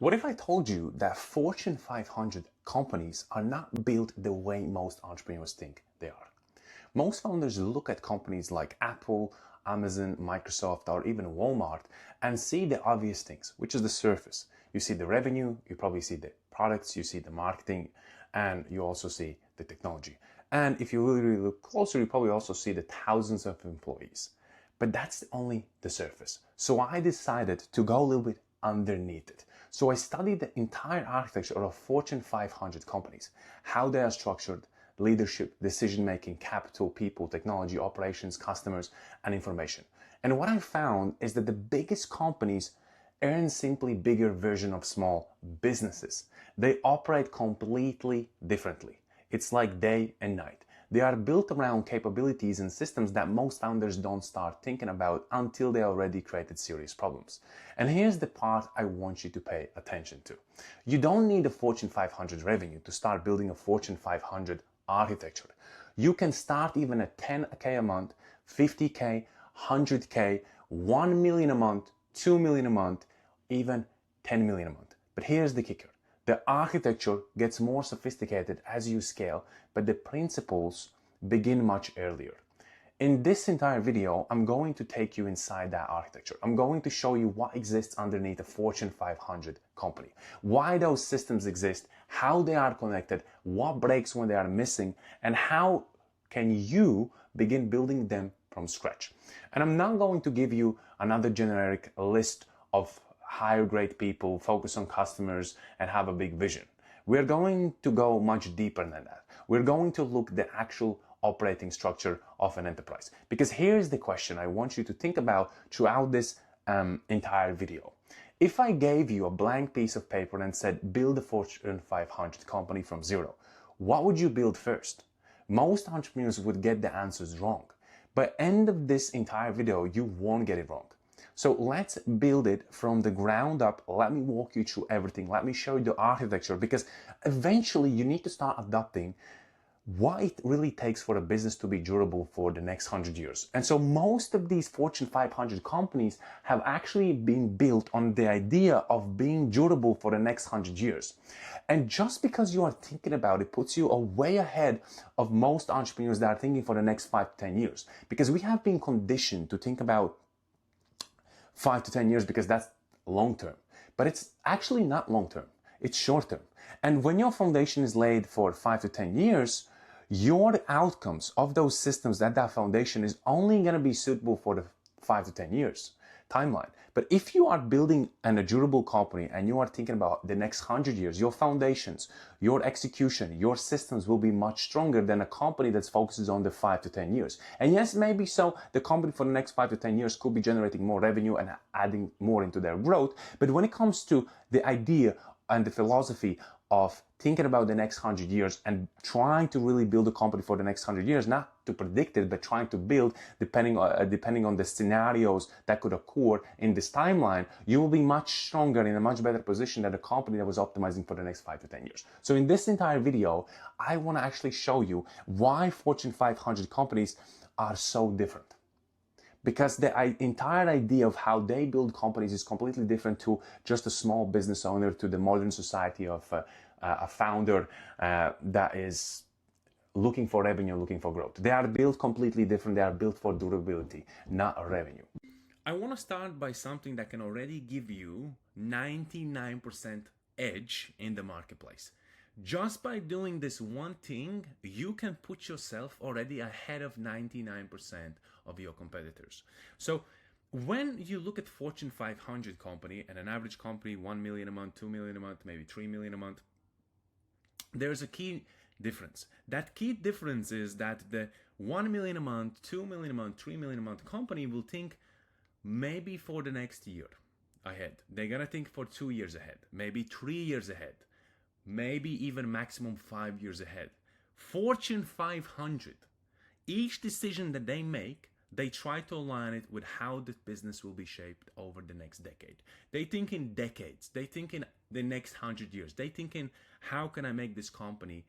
What if I told you that Fortune 500 companies are not built the way most entrepreneurs think they are? Most founders look at companies like Apple, Amazon, Microsoft, or even Walmart and see the obvious things, which is the surface. You see the revenue, you probably see the products, you see the marketing, and you also see the technology. And if you really look closer, you probably also see the thousands of employees. But that's only the surface. So I decided to go a little bit underneath it. So I studied the entire architecture of Fortune 500 companies, how they are structured, leadership, decision-making, capital, people, technology, operations, customers, and information. And what I found is that the biggest companies aren't simply bigger version of small businesses. They operate completely differently. It's like day and night. They are built around capabilities and systems that most founders don't start thinking about until they already created serious problems. And here's the part I want you to pay attention to. You don't need a Fortune 500 revenue to start building a Fortune 500 architecture. You can start even at 10K a month, 50K, 100K, 1 million a month, 2 million a month, even 10 million a month. But here's the kicker. The architecture gets more sophisticated as you scale, but the principles begin much earlier. In this entire video, I'm going to take you inside that architecture. I'm going to show you what exists underneath a Fortune 500 company, why those systems exist, how they are connected, what breaks when they are missing, and how can you begin building them from scratch. And I'm not going to give you another generic list of hire great people, focus on customers, and have a big vision. We're going to go much deeper than that. We're going to look at the actual operating structure of an enterprise. Because here's the question I want you to think about throughout this entire video. If I gave you a blank piece of paper and said, build a Fortune 500 company from zero, what would you build first? Most entrepreneurs would get the answers wrong. By the end of this entire video, you won't get it wrong. So let's build it from the ground up. Let me walk you through everything. Let me show you the architecture, because eventually you need to start adopting what it really takes for a business to be durable for the next 100 years. And so most of these Fortune 500 companies have actually been built on the idea of being durable for the next 100 years. And just because you are thinking about it puts you way ahead of most entrepreneurs that are thinking for the next 5 to 10 years. Because we have been conditioned to think about 5 to 10 years because that's long term. But it's actually not long term. It's short term. And when your foundation is laid for 5 to 10 years, your outcomes of those systems that foundation is only going to be suitable for the 5 to 10 years timeline. But if you are building a durable company and you are thinking about the next 100 years, your foundations, your execution, your systems will be much stronger than a company that focuses on the 5 to 10 years. And yes, maybe so, the company for the next 5 to 10 years could be generating more revenue and adding more into their growth. But when it comes to the idea and the philosophy of thinking about the next 100 years and trying to really build a company for the next 100 years, not to predict it, but trying to build depending on the scenarios that could occur in this timeline, you will be much stronger, in a much better position than a company that was optimizing for the next 5 to 10 years. So in this entire video, I want to actually show you why Fortune 500 companies are so different. Because the entire idea of how they build companies is completely different to just a small business owner, to the modern society of a founder that is looking for revenue, looking for growth. They are built completely different. They are built for durability, not revenue. I want to start by something that can already give you 99% edge in the marketplace. Just by doing this one thing, you can put yourself already ahead of 99% of your competitors. So when you look at Fortune 500 company and an average company, 1 million a month, 2 million a month, maybe 3 million a month, there's a key difference. That key difference is that the 1 million a month, 2 million a month, 3 million a month company will think maybe for the next year ahead. They're gonna think for 2 years ahead, maybe 3 years ahead, maybe even maximum 5 years ahead. Fortune 500, each decision that they make, they try to align it with how the business will be shaped over the next decade. They think in decades. They think in the next 100 years. They think in how can I make this company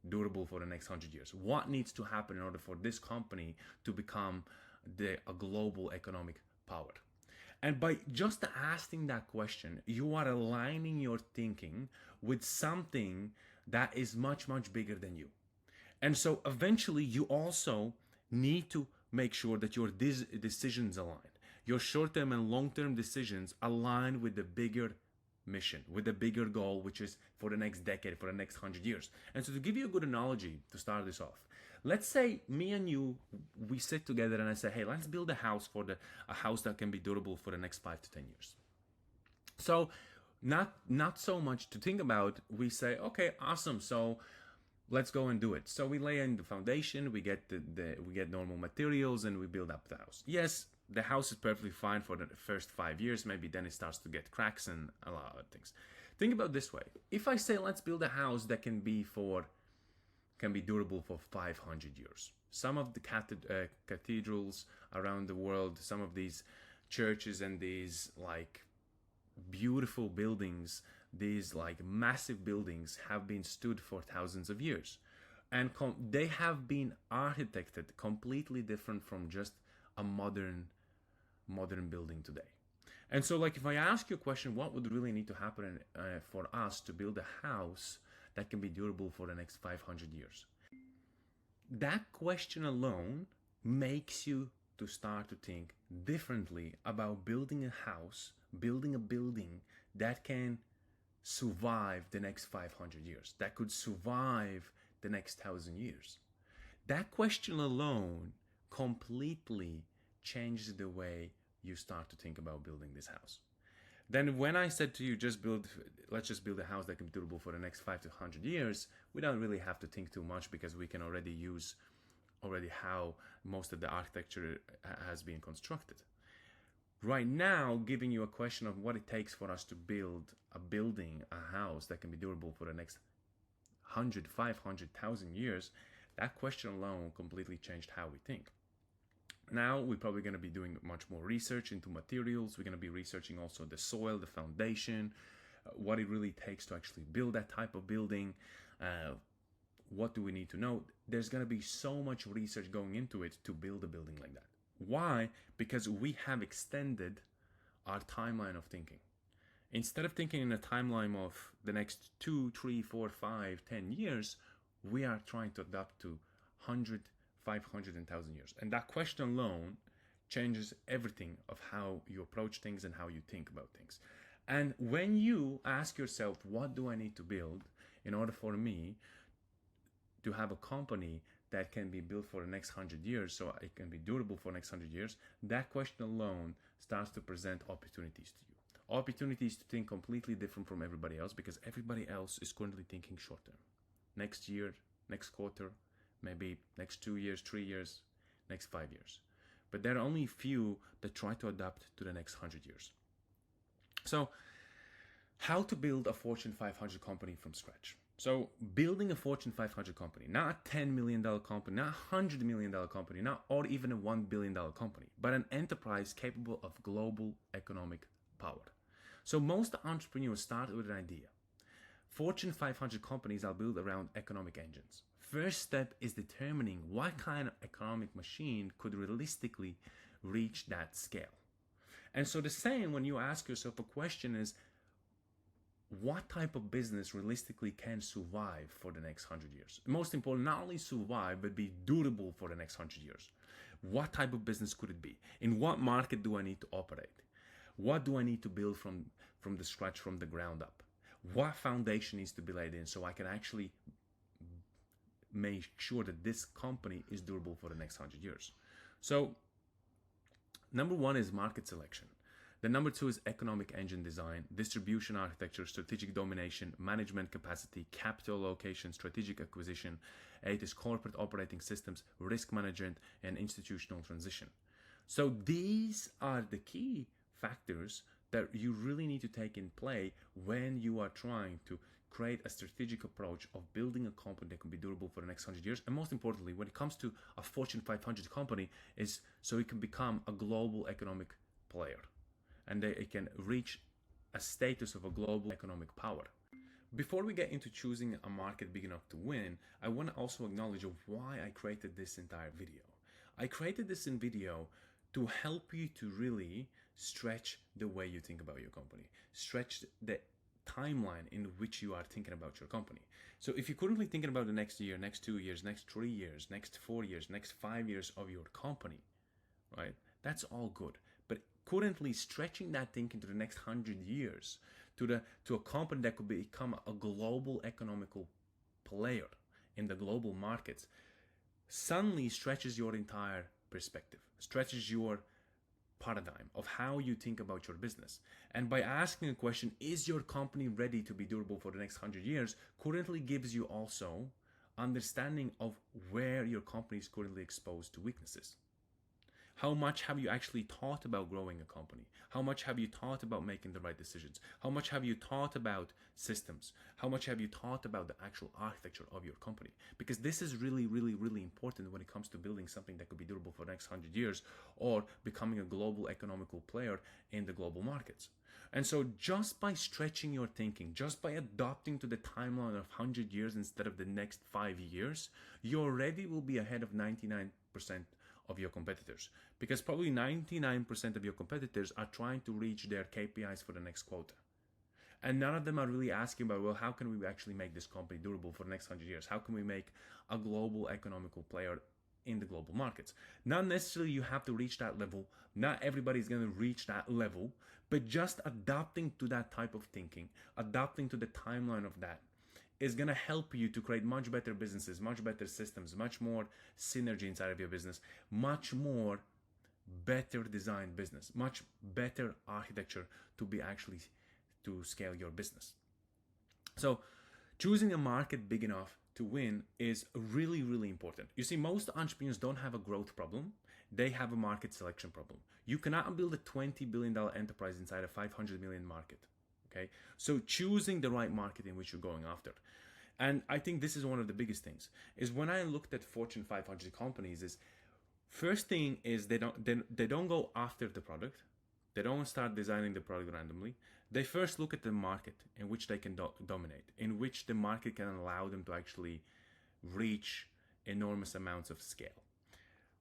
durable for the next 100 years? What needs to happen in order for this company to become a global economic power? And by just asking that question, you are aligning your thinking with something that is much, much bigger than you. And so eventually you also need to make sure that your decisions align. Your short-term and long-term decisions align with the bigger mission, with the bigger goal, which is for the next decade, for the next 100 years. And so to give you a good analogy to start this off, let's say me and you, we sit together and I say, hey, let's build a house a house that can be durable for the next 5 to 10 years. So not so much to think about. We say, okay, awesome. So let's go and do it. So we lay in the foundation, we get we get normal materials, and we build up the house. Yes, the house is perfectly fine for the first 5 years. Maybe then it starts to get cracks and a lot of other things. Think about it this way. If I say let's build a house that can be durable for 500 years. Some of the cathedrals around the world, some of these churches and these like beautiful buildings, these like massive buildings have been stood for thousands of years, and they have been architected completely different from just a modern building today. And so like if I ask you a question, what would really need to happen for us to build a house that can be durable for the next 500 years? That question alone makes you to start to think differently about building a house, building a building that can survive the next 500 years, that could survive the next 1,000 years. That question alone completely changes the way you start to think about building this house. Then when I said to you, let's just build a house that can be durable for the next 5 to 100 years, we don't really have to think too much because we can already use how most of the architecture has been constructed. Right now, giving you a question of what it takes for us to build a house that can be durable for the next 100, 500, 1,000 years, that question alone completely changed how we think. Now we're probably going to be doing much more research into materials. We're going to be researching also the soil, the foundation, what it really takes to actually build that type of building. What do we need to know? There's going to be so much research going into it to build a building like that. Why? Because we have extended our timeline of thinking. Instead of thinking in a timeline of the next 2, 3, 4, 5, 10 years, we are trying to adapt to 100, 500, and 1,000 years. And that question alone changes everything of how you approach things and how you think about things. And when you ask yourself, what do I need to build in order for me to have a company that can be built for the next 100 years, so it can be durable for the next 100 years, that question alone starts to present opportunities to you. Opportunities to think completely different from everybody else, because everybody else is currently thinking short term. Next year, next quarter, maybe next 2 years, 3 years, next 5 years. But there are only few that try to adapt to the next 100 years. So, how to build a Fortune 500 company from scratch? So, building a Fortune 500 company, not a $10 million company, not a $100 million company, or even a $1 billion company, but an enterprise capable of global economic power. So, most entrepreneurs start with an idea. Fortune 500 companies are built around economic engines. First step is determining what kind of economic machine could realistically reach that scale. And so the same when you ask yourself a question is, what type of business realistically can survive for the next 100 years? Most important, not only survive, but be durable for the next 100 years. What type of business could it be? In what market do I need to operate? What do I need to build from the scratch, from the ground up? What foundation needs to be laid in so I can actually make sure that this company is durable for the next 100 years? So, number one is market selection. The number two is economic engine design, distribution architecture, strategic domination, management capacity, capital allocation, strategic acquisition. 8 is corporate operating systems, risk management, and institutional transition. So these are the key factors that you really need to take in play when you are trying to create a strategic approach of building a company that can be durable for the next 100 years. And most importantly, when it comes to a Fortune 500 company, is so it can become a global economic player and it can reach a status of a global economic power. Before we get into choosing a market big enough to win, I want to also acknowledge why I created this entire video. I created this video to help you to really stretch the way you think about your company. Stretch the timeline in which you are thinking about your company. So if you're currently thinking about the next year, next 2 years, next 3 years, next 4 years, next 5 years of your company, right? That's all good. But currently stretching that thinking to the next 100 years, to a company that could become a global economical player in the global markets, suddenly stretches your entire perspective, stretches your paradigm of how you think about your business. And by asking a question, is your company ready to be durable for the next 100 years, currently gives you also understanding of where your company is currently exposed to weaknesses. How much have you actually thought about growing a company? How much have you thought about making the right decisions? How much have you thought about systems? How much have you thought about the actual architecture of your company? Because this is really, really, really important when it comes to building something that could be durable for the next 100 years or becoming a global economical player in the global markets. And so just by stretching your thinking, just by adopting to the timeline of 100 years instead of the next 5 years, you already will be ahead of 99% of your competitors, because probably 99% of your competitors are trying to reach their KPIs for the next quota. And none of them are really asking about, well, how can we actually make this company durable for the next 100 years? How can we make a global economical player in the global markets? Not necessarily you have to reach that level. Not everybody's going to reach that level, but just adapting to that type of thinking, adapting to the timeline of that, is going to help you to create much better businesses, much better systems, much more synergy inside of your business, much more better designed business, much better architecture to be actually to scale your business. So choosing a market big enough to win is really, really important. You see, most entrepreneurs don't have a growth problem. They have a market selection problem. You cannot build a $20 billion enterprise inside a 500 million market. Okay, so choosing the right market in which you're going after. And I think this is one of the biggest things, is when I looked at Fortune 500 companies, is first thing is they don't go after the product. They don't start designing the product randomly. They first look at the market in which they can dominate, in which the market can allow them to actually reach enormous amounts of scale.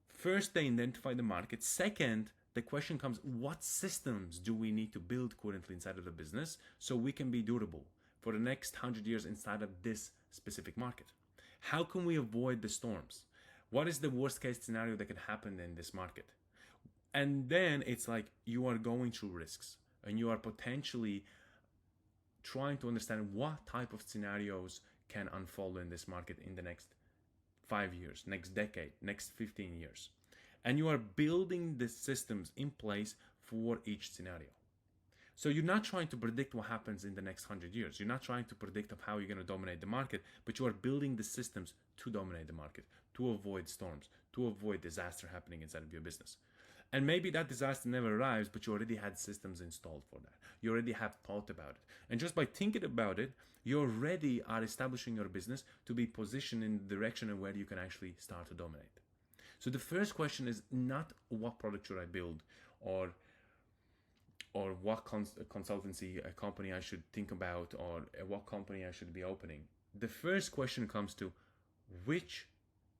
First, they identify the market. Second, the question comes, what systems do we need to build currently inside of the business so we can be durable for the next 100 years inside of this specific market? How can we avoid the storms? What is the worst case scenario that can happen in this market? And then it's like you are going through risks and you are potentially trying to understand what type of scenarios can unfold in this market in the next 5 years, next decade, next 15 years. And you are building the systems in place for each scenario. So you're not trying to predict what happens in the next 100 years. You're not trying to predict of how you're going to dominate the market, but you are building the systems to dominate the market, to avoid storms, to avoid disaster happening inside of your business. And maybe that disaster never arrives, but you already had systems installed for that. You already have thought about it. And just by thinking about it, you already are establishing your business to be positioned in the direction of where you can actually start to dominate. So the first question is not what product should I build or what consultancy a company I should think about or what company I should be opening. The first question comes to which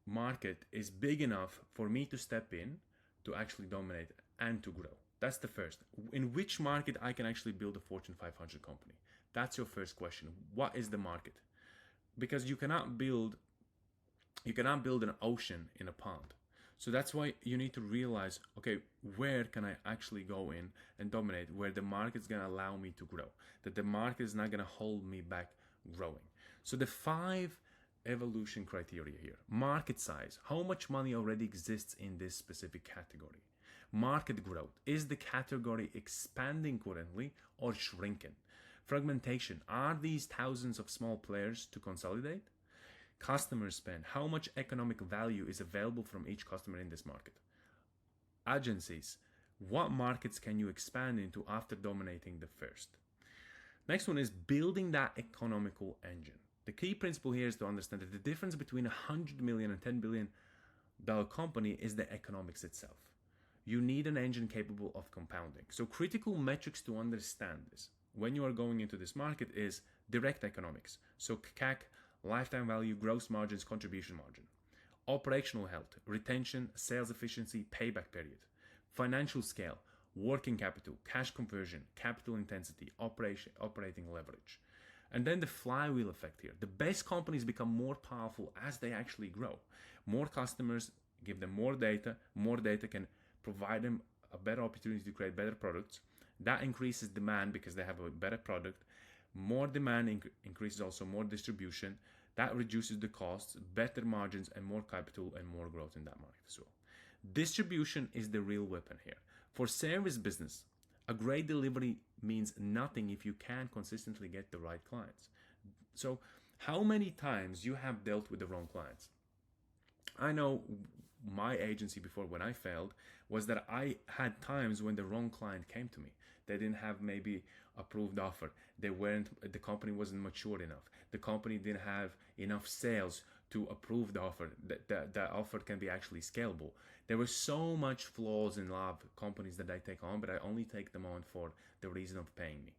market is big enough for me to step in to actually dominate and to grow. That's the first. In which market I can actually build a Fortune 500 company? That's your first question. What is the market? Because you cannot build an ocean in a pond. So that's why you need to realize, okay, where can I actually go in and dominate, where the market's going to allow me to grow, that the market is not going to hold me back growing. So the 5 evolution criteria here: market size, how much money already exists in this specific category. Market growth, is the category expanding currently or shrinking? Fragmentation, are these thousands of small players to consolidate? Customer spend, how much economic value is available from each customer in this market? Agencies, what markets can you expand into after dominating the first? Next one is building that economical engine. The key principle here is to understand that the difference between $100 million and $10 billion company is the economics itself. You need an engine capable of compounding. So critical metrics to understand this when you are going into this market is direct economics. So CAC, lifetime value, gross margins, contribution margin. Operational health, retention, sales efficiency, payback period. Financial scale, working capital, cash conversion, capital intensity, operating leverage. And then the flywheel effect here. The best companies become more powerful as they actually grow. More customers give them more data can provide them a better opportunity to create better products. That increases demand because they have a better product. More demand increases also more distribution. That reduces the costs, better margins, and more capital and more growth in that market as well. Distribution is the real weapon here. For service business, a great delivery means nothing if you can't consistently get the right clients. So, how many times you have dealt with the wrong clients? I know my agency before, when I failed, was that I had times when the wrong client came to me. They didn't have maybe approved offer. The company wasn't mature enough. The company didn't have enough sales to approve the offer. The offer can be actually scalable. There were so much flaws in love companies that I take on, but I only take them on for the reason of paying me.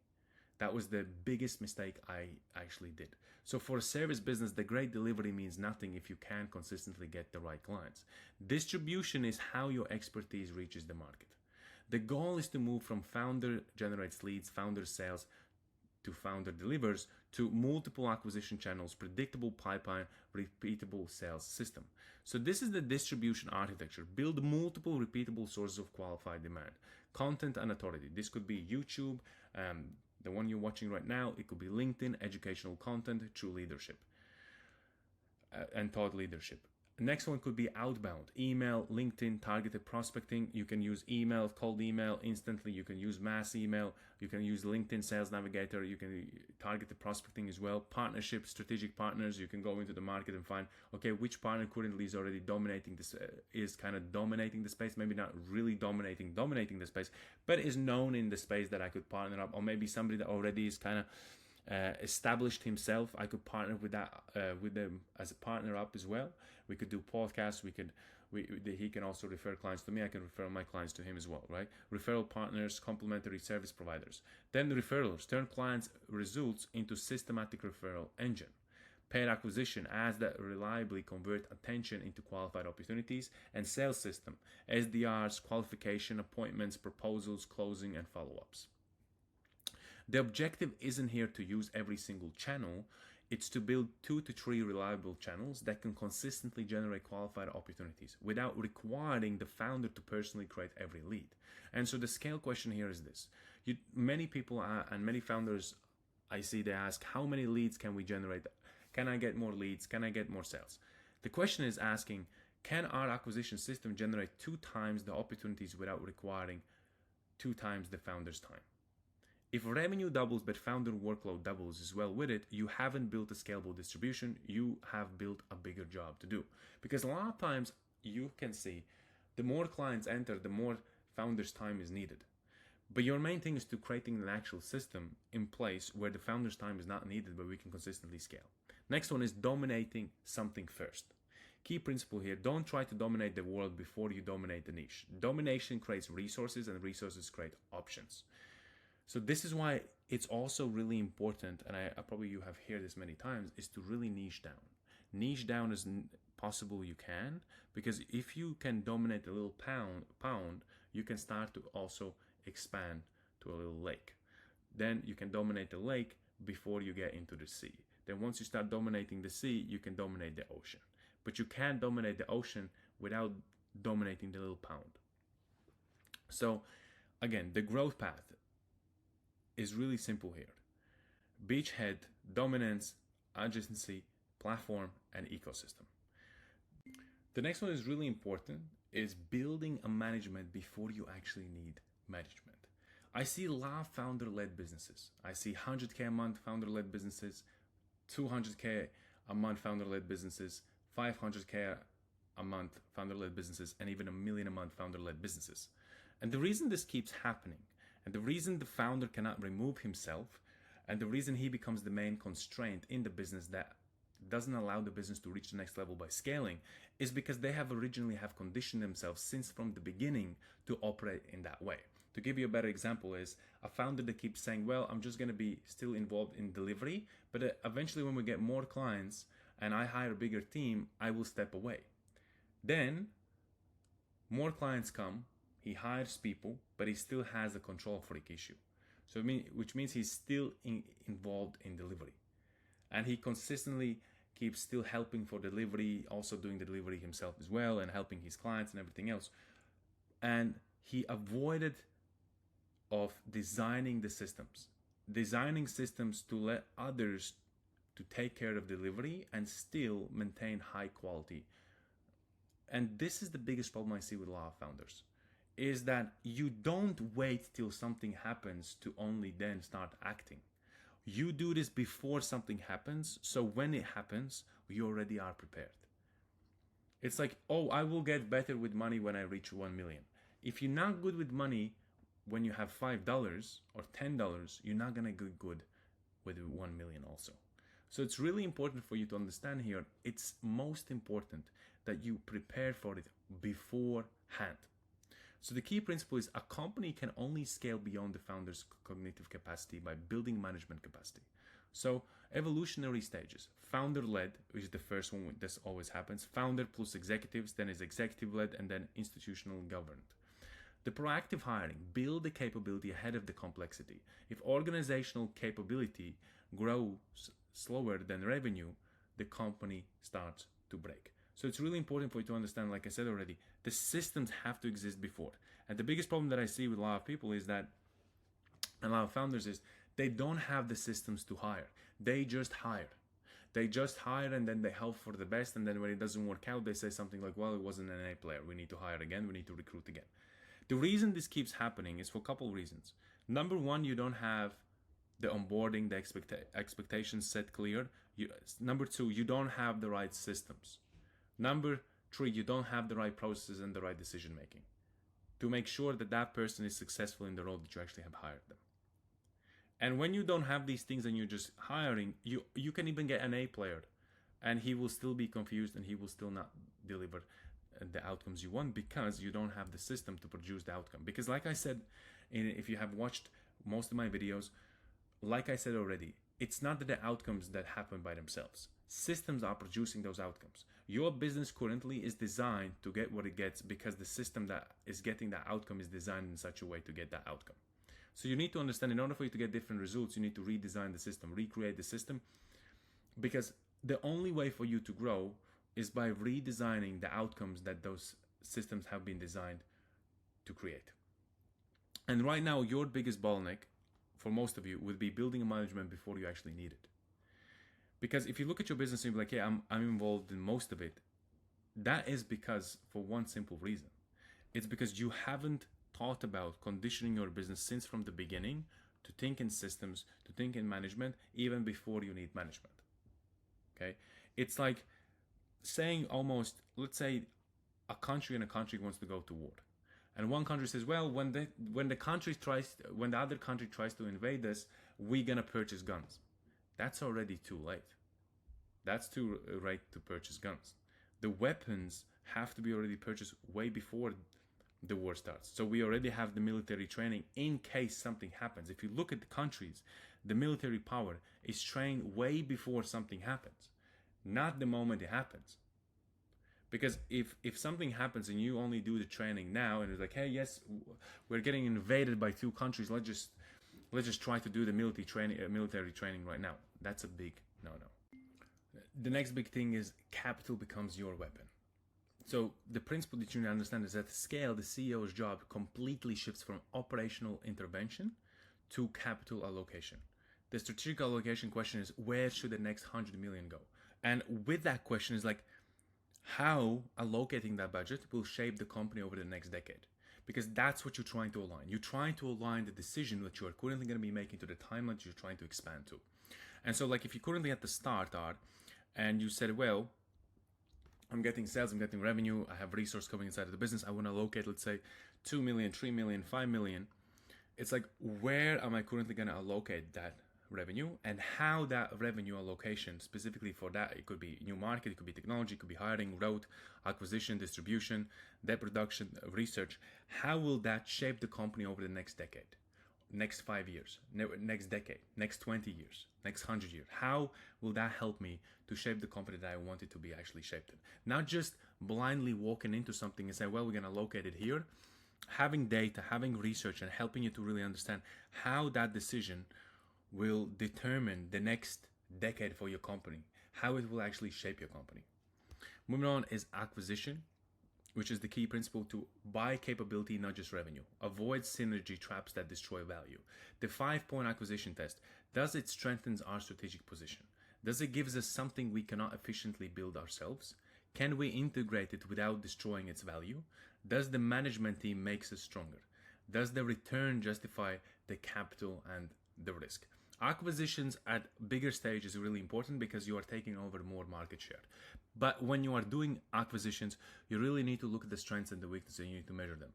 That was the biggest mistake I actually did. So for a service business, the great delivery means nothing if you can't consistently get the right clients. Distribution is how your expertise reaches the market. The goal is to move from founder generates leads, founder sales, to founder delivers, to multiple acquisition channels, predictable pipeline, repeatable sales system. So this is the distribution architecture. Build multiple repeatable sources of qualified demand. Content and authority. This could be YouTube, the one you're watching right now. It could be LinkedIn, educational content, true leadership, and thought leadership. Next one could be outbound, email, LinkedIn, targeted prospecting. You can use email, cold email instantly. You can use mass email. You can use LinkedIn Sales Navigator. You can targeted prospecting as well. Partnerships, strategic partners. You can go into the market and find, okay, which partner currently is already dominating this, is kind of dominating the space. Maybe not really dominating the space, but is known in the space that I could partner up. Or maybe somebody that already is kind of established himself. I could partner with them as a partner up as well. We could do podcasts. He can also refer clients to me. I can refer my clients to him as well, right? Referral partners, complementary service providers. Then the referrals turn clients' results into systematic referral engine. Paid acquisition, ads that reliably convert attention into qualified opportunities, and sales system, SDRs, qualification, appointments, proposals, closing, and follow-ups. The objective isn't here to use every single channel. It's to build 2 to 3 reliable channels that can consistently generate qualified opportunities without requiring the founder to personally create every lead. And so the scale question here is this. Many people and many founders I see, they ask, how many leads can we generate? Can I get more leads? Can I get more sales? The question is asking, can our acquisition system generate 2 times the opportunities without requiring 2 times the founder's time? If revenue doubles but founder workload doubles as well with it, you haven't built a scalable distribution, you have built a bigger job to do. Because a lot of times you can see the more clients enter, the more founder's time is needed. But your main thing is to creating an actual system in place where the founder's time is not needed, but we can consistently scale. Next one is dominating something first. Key principle here, don't try to dominate the world before you dominate the niche. Domination creates resources and resources create options. So this is why it's also really important, and I probably you have heard this many times, is to really niche down. Niche down as possible you can, because if you can dominate a little pound, you can start to also expand to a little lake. Then you can dominate the lake before you get into the sea. Then once you start dominating the sea, you can dominate the ocean. But you can't dominate the ocean without dominating the little pound. So again, the growth path is really simple here. Beachhead, dominance, adjacency, platform, and ecosystem. The next one is really important, is building a management before you actually need management. I see a lot of founder-led businesses. I see 100K a month founder-led businesses, 200K a month founder-led businesses, 500K a month founder-led businesses, and even $1 million a month founder-led businesses. And the reason this keeps happening, and the reason the founder cannot remove himself, and the reason he becomes the main constraint in the business that doesn't allow the business to reach the next level by scaling, is because they have originally conditioned themselves since from the beginning to operate in that way. To give you a better example is a founder that keeps saying, well, I'm just going to be still involved in delivery, but eventually when we get more clients and I hire a bigger team, I will step away. Then more clients come, He hires people, but he still has a control freak issue. So which means he's still involved in delivery, and he consistently keeps still helping for delivery, also doing the delivery himself as well, and helping his clients and everything else. And he avoided of designing systems to let others to take care of delivery and still maintain high quality. And this is the biggest problem I see with a lot of founders, is that you don't wait till something happens to only then start acting. You do this before something happens, so when it happens, you already are prepared. It's like, oh, I will get better with money when I reach 1 million. If you're not good with money when you have $5 or $10, you're not gonna get good with 1 million also. So it's really important for you to understand here, it's most important that you prepare for it beforehand. So the key principle is a company can only scale beyond the founder's cognitive capacity by building management capacity. So evolutionary stages, founder-led, which is the first one, this always happens, founder plus executives, then is executive-led, and then institutional governed. The proactive hiring, build the capability ahead of the complexity. If organizational capability grows slower than revenue, the company starts to break. So it's really important for you to understand, like I said already, the systems have to exist before. And the biggest problem that I see with a lot of people is that, a lot of founders, is they don't have the systems to hire. They just hire. They just hire and then they hope for the best. And then when it doesn't work out, they say something like, well, it wasn't an A player. We need to hire again. We need to recruit again. The reason this keeps happening is for a couple of reasons. Number one, you don't have the onboarding, the expectations set clear. Number two, you don't have the right systems. Number three, you don't have the right processes and the right decision making to make sure that that person is successful in the role that you actually have hired them. And when you don't have these things and you're just hiring, you can even get an A player and he will still be confused and he will still not deliver the outcomes you want because you don't have the system to produce the outcome. Because like I said, if you have watched most of my videos, like I said already, it's not the outcomes that happen by themselves. Systems are producing those outcomes. Your business currently is designed to get what it gets because the system that is getting that outcome is designed in such a way to get that outcome. So you need to understand, in order for you to get different results, you need to redesign the system, recreate the system, because the only way for you to grow is by redesigning the outcomes that those systems have been designed to create. And right now, your biggest bottleneck for most of you would be building a management before you actually need it. Because if you look at your business and you're like, yeah, I'm involved in most of it, that is because, for one simple reason. It's because you haven't thought about conditioning your business since from the beginning to think in systems, to think in management, even before you need management. Okay? It's like saying almost, let's say a country wants to go to war. And one country says, well, when the other country tries to invade us, we're gonna purchase guns. That's already too late. That's too late to purchase guns. The weapons have to be already purchased way before the war starts. So we already have the military training in case something happens. If you look at the countries, the military power is trained way before something happens, not the moment it happens. Because if something happens and you only do the training now and it's like, hey, yes, we're getting invaded by two countries, let's just try to do the military training right now. That's a big no-no. The next big thing is capital becomes your weapon. So the principle that you need to understand is that at scale, the CEO's job completely shifts from operational intervention to capital allocation. The strategic allocation question is, where should the next 100 million go? And with that question is like, how allocating that budget will shape the company over the next decade. Because that's what you're trying to align. You're trying to align the decision that you are currently going to be making to the timeline you're trying to expand to. And so like if you're currently at the start, and you said, well, I'm getting sales, I'm getting revenue, I have resource coming inside of the business, I want to allocate, let's say, 2 million, 3 million, 5 million. It's like, where am I currently going to allocate that revenue, and how that revenue allocation specifically for that, it could be new market, it could be technology, it could be hiring, growth, acquisition, distribution, debt reduction, research. How will that shape the company over the next decade, next 5 years, next decade, next 20 years, next 100 years? How will that help me to shape the company that I want it to be actually shaped in? Not just blindly walking into something and say, well, we're going to locate it here, having data, having research, and helping you to really understand how that decision will determine the next decade for your company, how it will actually shape your company. Moving on is acquisition, which is the key principle to buy capability, not just revenue. Avoid synergy traps that destroy value. The 5-point acquisition test: does it strengthen our strategic position? Does it give us something we cannot efficiently build ourselves? Can we integrate it without destroying its value? Does the management team make us stronger? Does the return justify the capital and the risk? Acquisitions at bigger stage is really important because you are taking over more market share. But when you are doing acquisitions, you really need to look at the strengths and the weaknesses, and you need to measure them.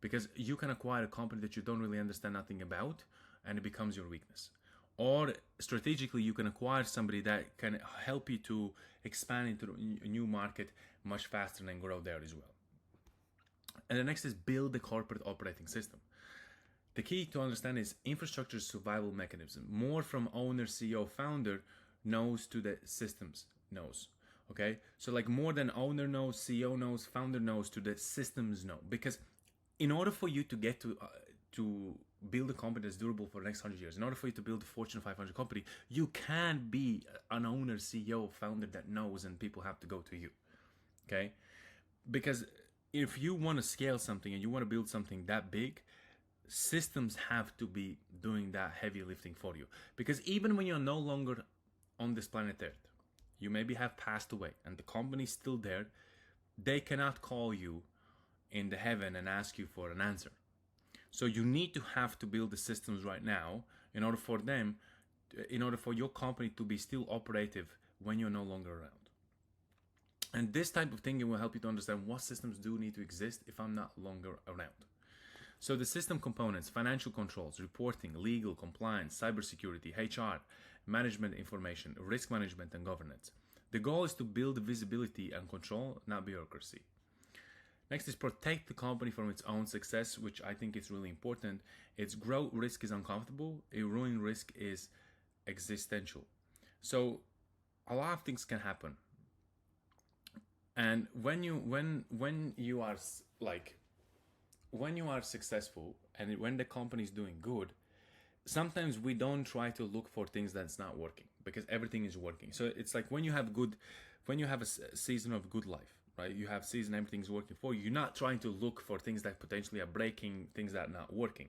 Because you can acquire a company that you don't really understand nothing about, and it becomes your weakness. Or strategically, you can acquire somebody that can help you to expand into a new market much faster and grow there as well. And the next is build the corporate operating system. The key to understand is infrastructure survival mechanism. More from owner, CEO, founder knows to the systems knows. Okay, so like more than owner knows, CEO knows, founder knows to the systems know. Because in order for you to get to build a company that's durable for the next 100 years, in order for you to build a Fortune 500 company, you can't be an owner, CEO, founder that knows, and people have to go to you. Okay, because if you want to scale something and you want to build something that big, systems have to be doing that heavy lifting for you. Because even when you're no longer on this planet Earth, you maybe have passed away and the company's still there, they cannot call you in the heaven and ask you for an answer. So you need to have to build the systems right now in order for your company to be still operative when you're no longer around. And this type of thinking will help you to understand what systems do need to exist if I'm not longer around. So the system components: financial controls, reporting, legal, compliance, cybersecurity, HR, management information, risk management, and governance. The goal is to build visibility and control, not bureaucracy. Next is protect the company from its own success, which I think is really important. It's grow risk is uncomfortable, a ruin risk is existential. So a lot of things can happen. And when you are successful and when the company is doing good, sometimes we don't try to look for things that's not working because everything is working. So it's like when you have a season of good life, right? You have season, everything's working for you. You're not trying to look for things that potentially are breaking, things that are not working.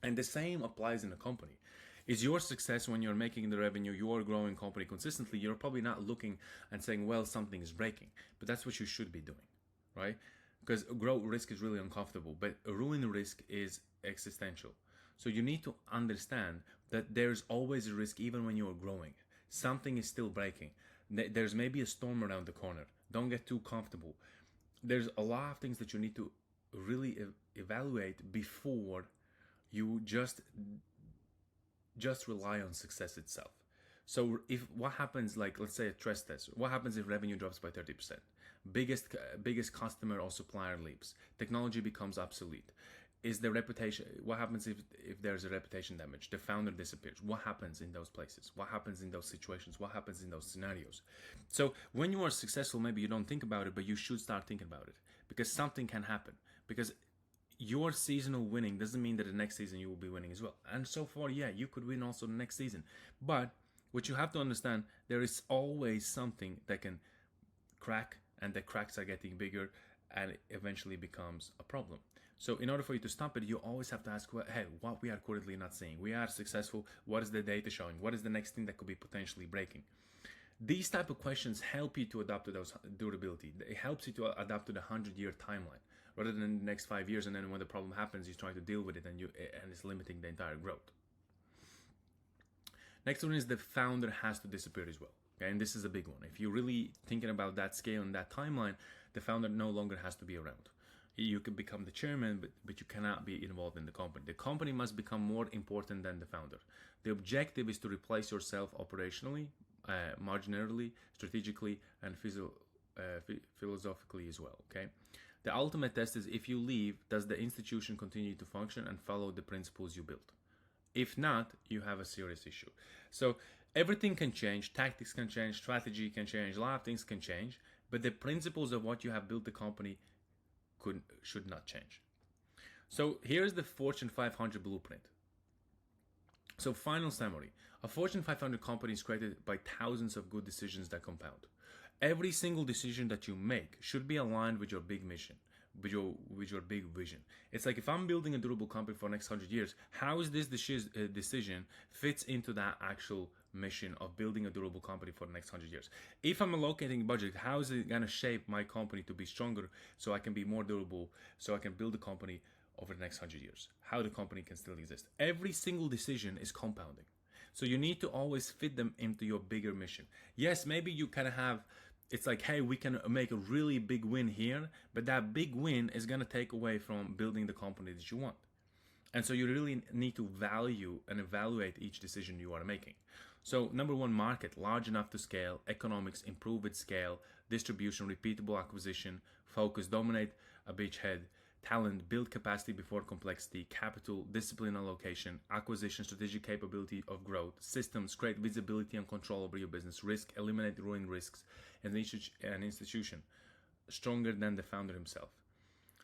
And the same applies in a company. Is your success when you're making the revenue, you are growing company consistently, you're probably not looking and saying, well, something is breaking. But that's what you should be doing, right? Because growth risk is really uncomfortable, but a ruin risk is existential. So you need to understand that there's always a risk even when you're growing. Something is still breaking. There's maybe a storm around the corner. Don't get too comfortable. There's a lot of things that you need to really evaluate before you just rely on success itself. So if what happens, like let's say a stress test, what happens if revenue drops by 30%? Biggest customer or supplier leaves. Technology becomes obsolete. Is the reputation, what happens if there's a reputation damage? The founder disappears. What happens in those places? What happens in those situations? What happens in those scenarios? So when you are successful, maybe you don't think about it, but you should start thinking about it because something can happen. Because your seasonal winning doesn't mean that the next season you will be winning as well. And so far, yeah, you could win also the next season. But what you have to understand, there is always something that can crack, and the cracks are getting bigger, and it eventually becomes a problem. So in order for you to stop it, you always have to ask, well, hey, what we are currently not seeing. We are successful. What is the data showing? What is the next thing that could be potentially breaking? These type of questions help you to adapt to those durability. It helps you to adapt to the 100-year timeline rather than the next 5 years. And then when the problem happens, you're trying to deal with it and it's limiting the entire growth. Next one is the founder has to disappear as well. Okay, and this is a big one. If you're really thinking about that scale and that timeline, the founder no longer has to be around. You can become the chairman, but you cannot be involved in the company. The company must become more important than the founder. The objective is to replace yourself operationally, marginally, strategically, and philosophically as well. Okay. The ultimate test is if you leave, does the institution continue to function and follow the principles you built? If not, you have a serious issue. So everything can change, tactics can change, strategy can change, a lot of things can change, but the principles of what you have built the company should not change. So here's the Fortune 500 blueprint. So final summary. A Fortune 500 company is created by thousands of good decisions that compound. Every single decision that you make should be aligned with your big mission, with your big vision. It's like if I'm building a durable company for the next 100 years, how is this decision fits into that actual mission of building a durable company for the next 100 years? If I'm allocating budget, how is it going to shape my company to be stronger so I can be more durable, so I can build a company over the next 100 years? How the company can still exist. Every single decision is compounding. So you need to always fit them into your bigger mission. Yes, maybe you kind of have, it's like, hey, we can make a really big win here, but that big win is going to take away from building the company that you want. And so you really need to value and evaluate each decision you are making. So number one, market, large enough to scale, economics, improve its scale, distribution, repeatable acquisition, focus, dominate a beachhead, talent, build capacity before complexity, capital, discipline allocation, acquisition, strategic capability of growth, systems, create visibility and control over your business, risk, eliminate ruin risks, and an institution stronger than the founder himself.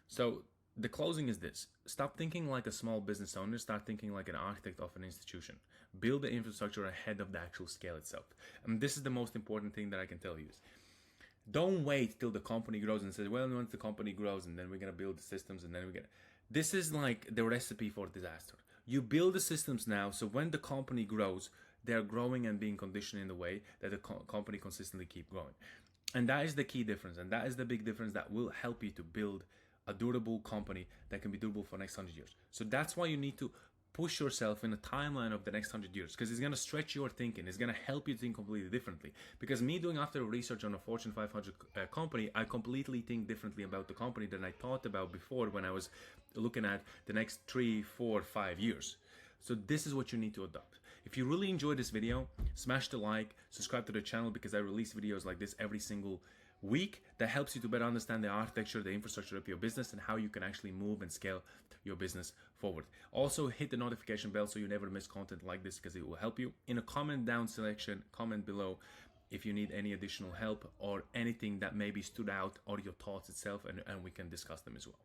So the closing is this: stop thinking like a small business owner, start thinking like an architect of an institution. Build the infrastructure ahead of the actual scale itself. And this is the most important thing that I can tell you is, don't wait till the company grows and say, well, once the company grows and then we're going to build the systems and then we're going to... This is like the recipe for disaster. You build the systems now, so when the company grows, they're growing and being conditioned in the way that the company consistently keep growing. And that is the key difference. And that is the big difference that will help you to build a durable company that can be durable for the next 100 years. So that's why you need to push yourself in a timeline of the next 100 years, because it's going to stretch your thinking. It's going to help you think completely differently. Because me doing after research on a Fortune 500 company, I completely think differently about the company than I thought about before when I was looking at the next 3, 4, 5 years. So this is what you need to adopt. If you really enjoyed this video, smash the like, subscribe to the channel, because I release videos like this every single week that helps you to better understand the architecture, the infrastructure of your business, and how you can actually move and scale your business forward. Also hit the notification bell so you never miss content like this, because it will help you. In a comment down section, comment below if you need any additional help or anything that maybe stood out or your thoughts itself, and we can discuss them as well.